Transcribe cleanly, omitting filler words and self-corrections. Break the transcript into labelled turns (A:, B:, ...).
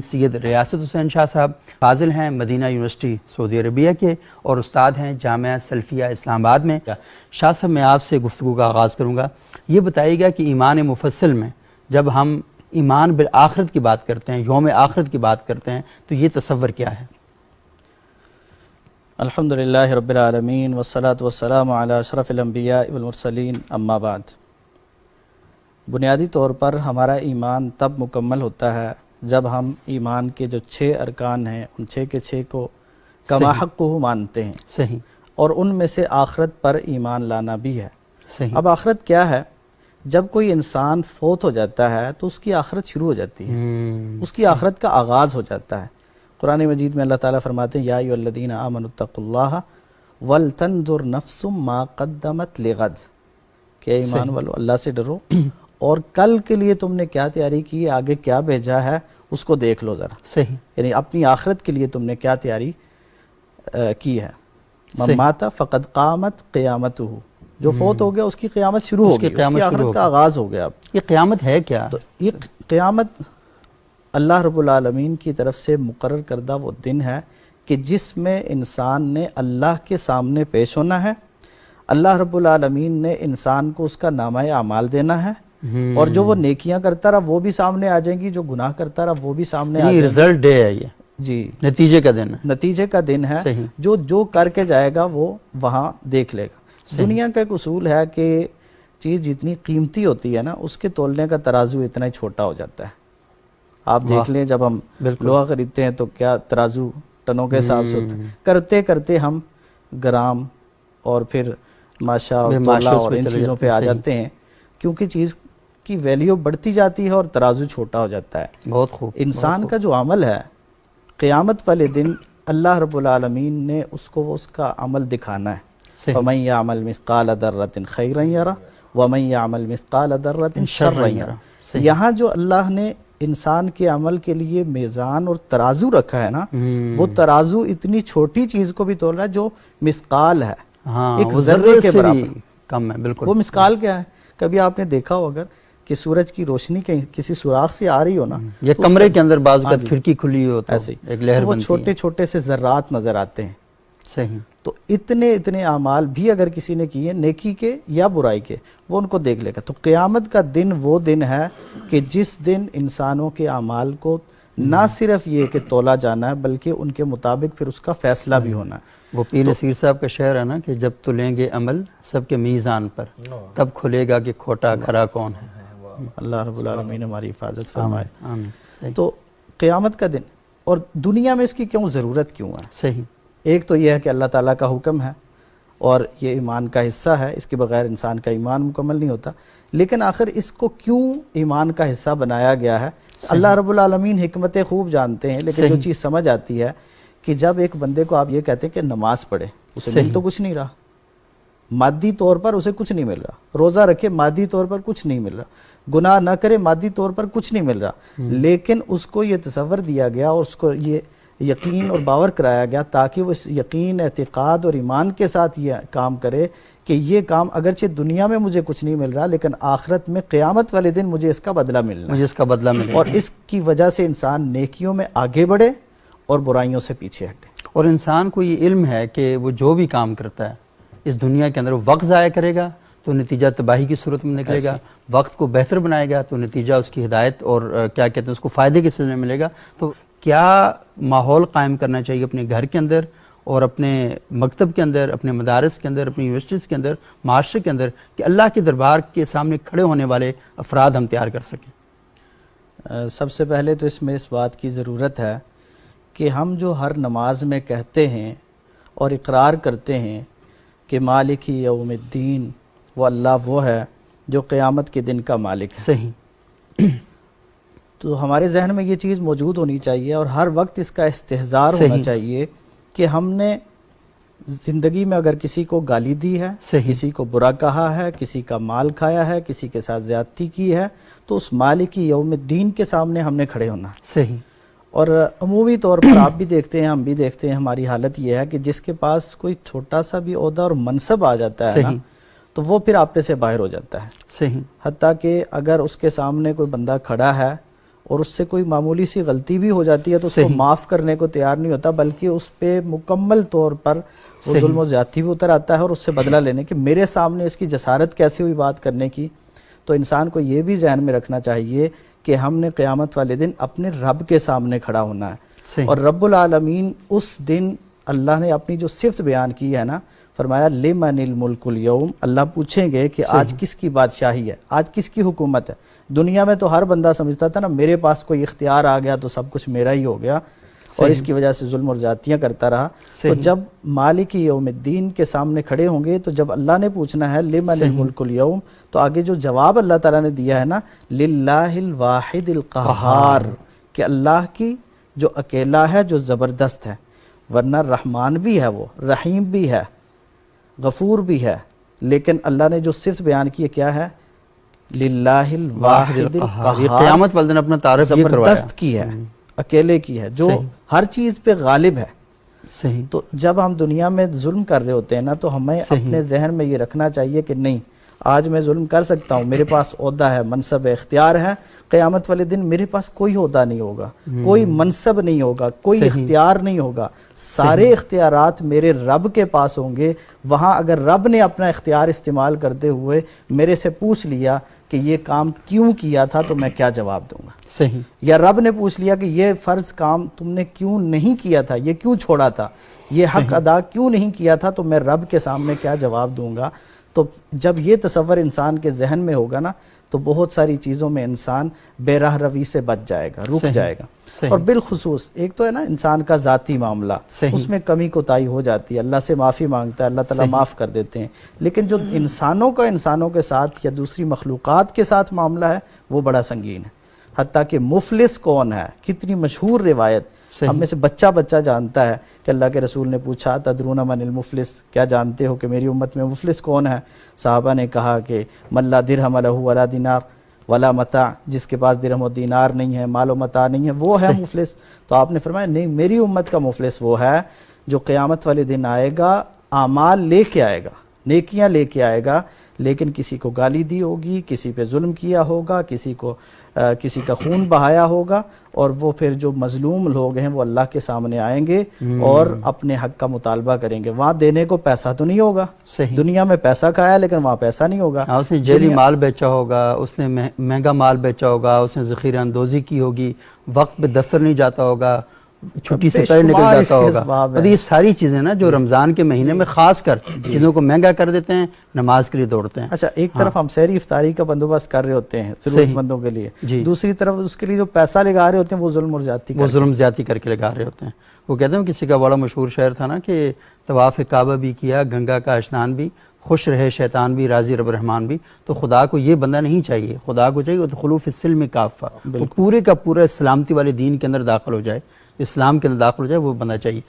A: سید ریاست حسین شاہ صاحب فاضل ہیں مدینہ یونیورسٹی سعودی عربیہ کے اور استاد ہیں جامعہ سلفیہ اسلام آباد میں۔ شاہ صاحب میں آپ سے گفتگو کا آغاز کروں گا، یہ بتائیے گا کہ ایمان مفصل میں جب ہم ایمان بالآخرت کی بات کرتے ہیں، یوم آخرت کی بات کرتے ہیں، تو یہ تصور کیا ہے؟
B: الحمدللہ رب العالمین والصلاة والسلام علی اشرف الانبیاء والمرسلین، اما بعد۔ بنیادی طور پر ہمارا ایمان تب مکمل ہوتا ہے جب ہم ایمان کے جو 6 ارکان ہیں ان 6 کے 6 کو کما حقہ مانتے ہیں،
A: صحیح، اور
B: ان میں سے آخرت پر ایمان لانا بھی ہے۔
A: صحیح۔
B: اب آخرت کیا ہے؟ جب کوئی انسان فوت ہو جاتا ہے تو اس کی آخرت شروع ہو جاتی ہے، اس کی آخرت کا آغاز ہو جاتا ہے۔ قرآن مجید میں اللہ تعالیٰ فرماتے ہیں یا ایھا الذین آمنوا اتقوا اللہ ولتنظر نفس ما قدمت لغد، کہ ایمان والو اللہ سے ڈرو اور کل کے لیے تم نے کیا تیاری کی ہے، آگے کیا بھیجا ہے اس کو دیکھ لو ذرا۔
A: صحیح،
B: یعنی اپنی آخرت کے لیے تم نے کیا تیاری کی ہے۔ من مات فقد قامت قیامتہ، جو فوت ہو گیا اس کی قیامت شروع ہو گئی، اس کی آخرت کا آغاز ہو گیا۔ اب
A: یہ قیامت ہے کیا؟
B: تو یہ قیامت اللہ رب العالمین کی طرف سے مقرر کردہ وہ دن ہے کہ جس میں انسان نے اللہ کے سامنے پیش ہونا ہے، اللہ رب العالمین نے انسان کو اس کا نامہ اعمال دینا ہے، اور جو وہ نیکیاں کرتا رہا وہ بھی سامنے آ جائیں گی، جو گناہ کرتا رہا وہ بھی سامنے آ جائیں گی۔
A: رزلٹ ڈے ہے یہ،
B: جی،
A: نتیجے کا دن ہے،
B: نتیجے کا دن ہے۔ جو کر کے جائے گا وہ وہاں دیکھ لے گا۔ دنیا کا ایک اصول ہے کہ چیز جتنی قیمتی ہوتی ہے نا اس کے تولنے کا ترازو اتنا ہی چھوٹا ہو جاتا ہے۔ آپ دیکھ لیں جب ہم لوہا خریدتے ہیں تو کیا ترازو ٹنوں کے حساب سے ہوتا ہے، کرتے کرتے ہم گرام اور پھر ماشا اور تولا اور ان چیزوں پہ آ جاتے ہیں، کیونکہ چیز کی ویلیو بڑھتی جاتی ہے اور ترازو چھوٹا ہو جاتا ہے۔
A: بہت خوب۔
B: انسان کا جو عمل ہے قیامت والے دن اللہ رب العالمین نے اس کو اس کا عمل دکھانا ہے۔ فَمَن يَعْمَلْ مِثْقَالَ ذَرَّةٍ خَيْرًا يَرَهُ وَمَن يَعْمَلْ مِثْقَالَ ذَرَّةٍ شَرًّا يَرَهُ۔ یہاں جو اللہ نے انسان کے عمل کے لیے میزان اور ترازو رکھا ہے نا، وہ ترازو اتنی چھوٹی چیز کو بھی تول رہا ہے جو مثقال ہے، ایک ذرے کے برابر
A: کم ہے۔ بالکل،
B: وہ مثقال کیا ہے؟ کبھی آپ نے دیکھا ہو اگر کہ سورج کی روشنی کسی سوراخ سے آ رہی ہو نا،
A: یا کمرے کے اندر بعض اوقات کھڑکی کھلی ہو تو ایک لہر
B: وہ چھوٹے چھوٹے سے ذرات نظر آتے ہیں۔
A: صحیح۔
B: تو اتنے اعمال بھی اگر کسی نے کیے نیکی کے یا برائی کے، وہ ان کو دیکھ لے گا۔ تو قیامت کا دن وہ دن ہے کہ جس دن انسانوں کے اعمال کو نہ صرف یہ کہ تولا جانا ہے بلکہ ان کے مطابق پھر اس کا فیصلہ بھی ہونا ہے۔
A: وہ پیر نصیر صاحب کا شعر ہے نا کہ جب تلیں گے عمل سب کے میزان پر، تب کھلے گا کہ کھوٹا کھرا کون ہے۔
B: اللہ رب العالمین ہماری حفاظت فرمائے۔
A: آمین۔
B: تو قیامت کا دن، اور دنیا میں اس کی کیوں ضرورت کیوں ہے؟
A: صحیح۔
B: ایک تو یہ ہے کہ اللہ تعالیٰ کا حکم ہے اور یہ ایمان کا حصہ ہے، اس کے بغیر انسان کا ایمان مکمل نہیں ہوتا۔ لیکن آخر اس کو کیوں ایمان کا حصہ بنایا گیا ہے؟ اللہ رب العالمین حکمتیں خوب جانتے ہیں، لیکن جو چیز سمجھ آتی ہے کہ جب ایک بندے کو آپ یہ کہتے ہیں کہ نماز پڑھے، اسے مل تو کچھ نہیں رہا، مادی طور پر اسے کچھ نہیں مل رہا، روزہ رکھے مادی طور پر کچھ نہیں مل رہا، گناہ نہ کرے مادی طور پر کچھ نہیں مل رہا، لیکن اس کو یہ تصور دیا گیا اور اس کو یہ یقین اور باور کرایا گیا تاکہ وہ اس یقین، اعتقاد اور ایمان کے ساتھ یہ کام کرے کہ یہ کام اگرچہ دنیا میں مجھے کچھ نہیں مل رہا لیکن آخرت میں قیامت والے دن مجھے اس کا بدلہ ملنا ہے، اور اس کی وجہ سے انسان نیکیوں میں آگے بڑھے اور برائیوں سے پیچھے ہٹے۔
A: اور انسان کو یہ علم ہے کہ وہ جو بھی کام کرتا ہے اس دنیا کے اندر، وہ وقت ضائع کرے گا تو نتیجہ تباہی کی صورت میں نکلے گا، وقت کو بہتر بنائے گا تو نتیجہ اس کی ہدایت اور کیا کہتے ہیں اس کو فائدے کے سلسلے میں ملے گا۔ تو کیا ماحول قائم کرنا چاہیے اپنے گھر کے اندر اور اپنے مکتب کے اندر، اپنے مدارس کے اندر، اپنی یونیورسٹیز کے اندر، معاشرے کے اندر، کہ اللہ کے دربار کے سامنے کھڑے ہونے والے افراد ہم تیار کر سکیں؟
B: سب سے پہلے تو اس میں اس بات کی ضرورت ہے کہ ہم جو ہر نماز میں کہتے ہیں اور اقرار کرتے ہیں کہ مالک یوم الدین، وہ اللہ وہ ہے جو قیامت کے دن کا مالک ہے۔
A: صحیح۔
B: تو ہمارے ذہن میں یہ چیز موجود ہونی چاہیے اور ہر وقت اس کا استحضار ہونا چاہیے کہ ہم نے زندگی میں اگر کسی کو گالی دی ہے، کسی کو برا کہا ہے، کسی کا مال کھایا ہے، کسی کے ساتھ زیادتی کی ہے، تو اس مالک یوم الدین کے سامنے ہم نے کھڑے ہونا ہے۔
A: صحیح۔
B: اور عمومی طور پر آپ بھی دیکھتے ہیں، ہم بھی دیکھتے ہیں، ہماری حالت یہ ہے کہ جس کے پاس کوئی چھوٹا سا بھی عہدہ اور منصب آ جاتا ہے نا، تو وہ پھر آپے سے باہر ہو جاتا ہے۔
A: صحیح۔
B: حتیٰ کہ اگر اس کے سامنے کوئی بندہ کھڑا ہے اور اس سے کوئی معمولی سی غلطی بھی ہو جاتی ہے تو اس کو
A: صحیح۔
B: معاف کرنے کو تیار نہیں ہوتا، بلکہ اس پہ مکمل طور پر وہ
A: صحیح۔
B: ظلم و زیادتی بھی اتر آتا ہے اور اس سے بدلہ لینے کی، میرے سامنے اس کی جسارت کیسے ہوئی بات کرنے کی۔ تو انسان کو یہ بھی ذہن میں رکھنا چاہیے کہ ہم نے قیامت والے دن اپنے رب کے سامنے کھڑا ہونا ہے،
A: صحیح۔
B: اور رب العالمین اس دن اللہ نے اپنی جو صفت بیان کی ہے نا، فرمایا لمن الملک اليوم، اللہ پوچھیں گے کہ آج کس کی بادشاہی ہے، آج کس کی حکومت ہے۔ دنیا میں تو ہر بندہ سمجھتا تھا نا میرے پاس کوئی اختیار آ گیا تو سب کچھ میرا ہی ہو گیا، اور اس کی وجہ سے ظلم اور زیادتیاں کرتا رہا۔ تو جب مالک یوم الدین کے سامنے کھڑے ہوں گے تو جب اللہ نے پوچھنا ہے لمن الملک اليوم، تو آگے جو جواب اللہ تعالیٰ نے دیا ہے نا، للہ الواحد القہار، کہ اللہ کی جو اکیلا ہے، جو زبردست ہے، ورنہ رحمان بھی ہے، وہ رحیم بھی ہے، غفور بھی ہے، لیکن اللہ نے جو صفت بیان کی ہے کیا ہے؟ للہ الواحد
A: یہ
B: القہار،
A: قیامت والے دن اپنا تعارف یہ کروایا۔
B: زبردست کی ہے، اکیلے کی ہے، جو ہر چیز پہ غالب ہے۔
A: صحیح۔
B: تو جب ہم دنیا میں ظلم کر رہے ہوتے ہیں نا، تو ہمیں اپنے ذہن میں یہ رکھنا چاہیے کہ نہیں، آج میں ظلم کر سکتا ہوں، میرے پاس عہدہ ہے، منصب ہے، اختیار ہے، قیامت والے دن میرے پاس کوئی عہدہ نہیں ہوگا، کوئی منصب نہیں ہوگا، کوئی اختیار نہیں ہوگا، سارے اختیارات میرے رب کے پاس ہوں گے۔ وہاں اگر رب نے اپنا اختیار استعمال کرتے ہوئے میرے سے پوچھ لیا کہ یہ کام کیوں کیا تھا، تو میں کیا جواب دوں گا؟
A: صحیح۔
B: یا رب نے پوچھ لیا کہ یہ فرض کام تم نے کیوں نہیں کیا تھا، یہ کیوں چھوڑا تھا، یہ حق ادا کیوں نہیں کیا تھا، تو میں رب کے سامنے کیا جواب دوں گا؟ تو جب یہ تصور انسان کے ذہن میں ہوگا نا، تو بہت ساری چیزوں میں انسان بے راہ روی سے بچ جائے گا، رک جائے گا۔ اور بالخصوص ایک تو ہے نا انسان کا ذاتی معاملہ، اس میں کمی کوتاہی ہو جاتی ہے، اللہ سے معافی مانگتا ہے، اللہ تعالیٰ معاف کر دیتے ہیں، لیکن جو انسانوں کا انسانوں کے ساتھ یا دوسری مخلوقات کے ساتھ معاملہ ہے وہ بڑا سنگین ہے۔ حتیٰ کہ مفلس کون ہے، کتنی مشہور روایت، ہم میں سے بچہ جانتا ہے کہ اللہ کے رسول نے پوچھا تدرون من المفلس، کیا جانتے ہو کہ میری امت میں مفلس کون ہے؟ صحابہ نے کہا کہ من لا درہم لہ ولا دینار ولا متاع، جس کے پاس درہم و دینار نہیں ہے، مال و متاع نہیں ہے، وہ ہے مفلس۔ تو آپ نے فرمایا نہیں، میری امت کا مفلس وہ ہے جو قیامت والے دن آئے گا، اعمال لے کے آئے گا، نیکیاں لے کے آئے گا، لیکن کسی کو گالی دی ہوگی، کسی پہ ظلم کیا ہوگا، کسی کا خون بہایا ہوگا، اور وہ پھر جو مظلوم لوگ ہیں وہ اللہ کے سامنے آئیں گے اور اپنے حق کا مطالبہ کریں گے۔ وہاں دینے کو پیسہ تو نہیں ہوگا، دنیا میں پیسہ کھایا لیکن وہاں پیسہ نہیں ہوگا۔
A: اس نے جیلی مال بیچا ہوگا، اس نے مہنگا مال بیچا ہوگا، اس نے ذخیرہ اندوزی کی ہوگی، وقت پہ دفتر نہیں جاتا ہوگا، چھٹی سے پہلے نکل جاتا ہوگا۔ اور یہ ساری چیزیں نا جو رمضان کے مہینے میں خاص کر چیزوں کو مہنگا کر دیتے ہیں، نماز کے لیے دوڑتے ہیں۔
B: اچھا، ایک طرف ہم سحری افطاری کا بندوبست کر رہے ہوتے ہیں ضرورت مندوں کے لیے، دوسری طرف اس کے لیے جو پیسہ لگا رہے ہوتے ہیں وہ ظلم اور زیادتی
A: کر کے لگا رہے ہوتے ہیں۔ وہ کہتے ہیں کسی کا بڑا مشہور شعر تھا نا کہ طواف کعبہ بھی کیا، گنگا کا اشنان بھی، خوش رہے شیطان بھی، راضی رب رحمان بھی۔ تو خدا کو یہ بندہ نہیں چاہیے، خدا کو چاہیے ادخلوا فی السلم کافہ، وہ پورے کا پورا سلامتی والے دین کے اندر داخل ہو جائے، اسلام کے اندر داخل ہو جائے، وہ بندہ چاہیے۔